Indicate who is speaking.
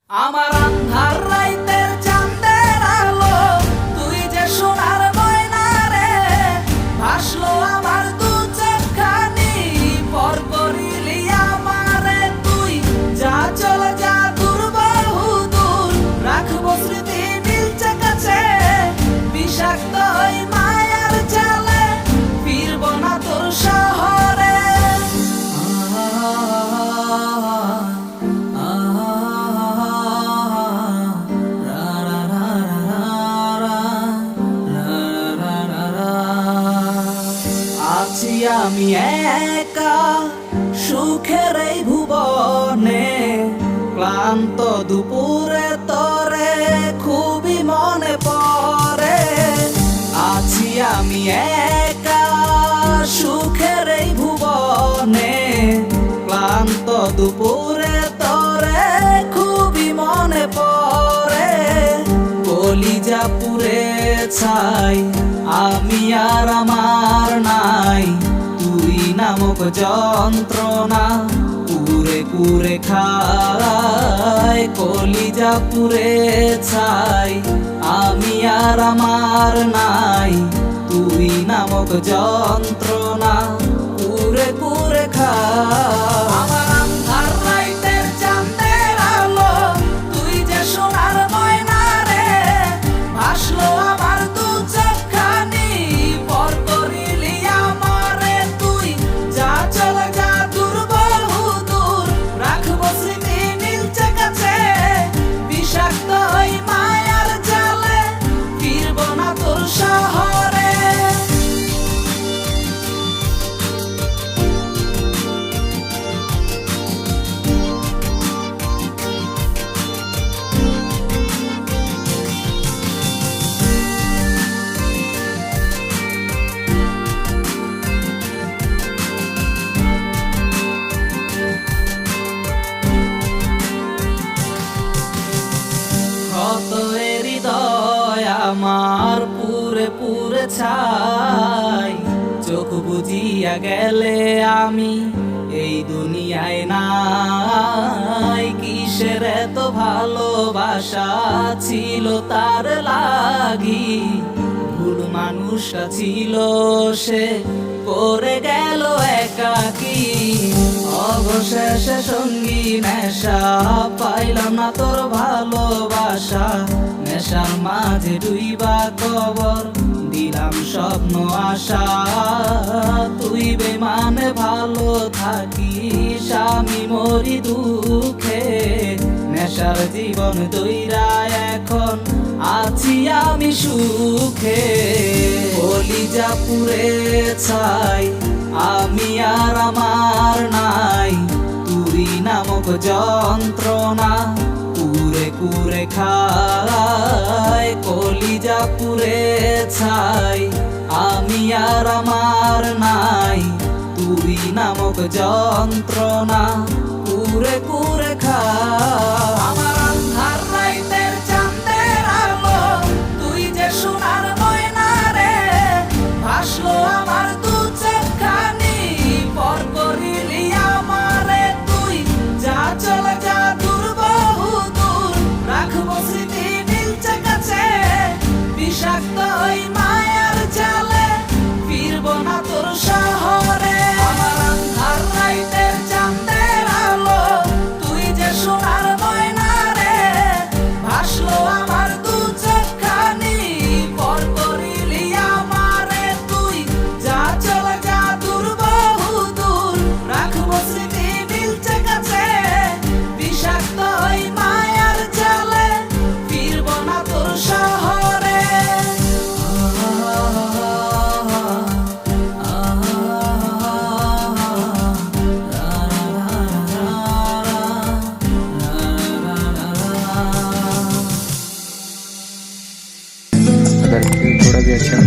Speaker 1: আমার আন্ধার রাইতের চাঁদের আলো, তুই যে সোনার ময়না রে, ভাসলো আমার দু চোখখানি, পর করিলি আমারে তুই। যা চলে যা দূর বহু দূর, রাখবো স্মৃতি মিলছে কাছে, বিষাক্ত ওই মায়ার জালে, ফিরবো না তোর শহরে। আছি আমি একা সুখের এই ভুবনে, ক্লান্ত দুপুরে তরে খুবই মনে পড়ে। আছি আমি একা সুখের এই ভুবনে, ক্লান্ত দুপুরে তরে খুবই মনে পড়ে। কলিজা পুড়ে ছাই, আমি আর আমার নাই, তুই নামক যন্ত্রণা পুরে পুরে খায়। কলিজা পুড়ে ছাই, আমি আর আমার নাই, তুই নামক যন্ত্রণা পুরে পুরে খায়। আমার আন্ধার রাইতের চাঁদের আলো, তুই যে সোনার ময়না রে, ভাসলো আমার দু চোখখানি, পর করিলি আমারে তুই। যা চলে যা দূর বহু দূর, রাখবো স্মৃতি মিলছে কাছে, বিষাক্ত ওই মায়ার জালে, ফিরবো না তোর শহরে। কত হৃদয় আমার পুরে পুরে ছাই, চোখ বুজিয়া গেলে আমি এই দুনিয়ায় নাই। কিসের এত ভালোবাসা ছিল তার লাগি, ভুল মানুষটা ছিল সে, করে গেল একাকী। অবশেষে সঙ্গী নেশা, পাইলাম না তোর ভালোবাসা, নেশার মাঝে ডুইবা কবর দিলাম স্বপ্ন আশা। তুই বেমানে ভালো থাকিস, আমি মরি দুঃখে, নেশার জীবন দইরা এখন আছি আমি সুখে। কলিজা পুড়ে ছাই, আমি আর আমার নাই, তুই নামক যন্ত্রণা পুরে পুরে খায়। কলিজা পুড়ে ছাই, আমি আর আমার নাই, তুই নামক যন্ত্রণা পুরে পুরে খায়। আমার আন্ধার রাইতের চাঁদের আলো, তুই যে সোনার ময়না রে, ভাসলো আমার দু চোখখানি, পর করিলি আমারে তুই। যা চলে যা দূর বহু দূর, রাখবো স্মৃতি মিলছে কাছে, বিষাক্ত ওই মায়ার জালে, ফিরবো না তোর শহরে। আমার আন্ধার রাইতের চাঁদের আলো, তুই যে সোনার ময়না রে, ভাসলো আমার দু চোখখানি, পর করিলি আমারে তুই। যা চলে যা দূর বহু দূর, রাখবো স্মৃতি মিলছে কাছে, বিষাক্ত ওই মায়ার জালে, ফিরবো না তোর শহরে।
Speaker 2: अगर थोड़ा भी अच्छा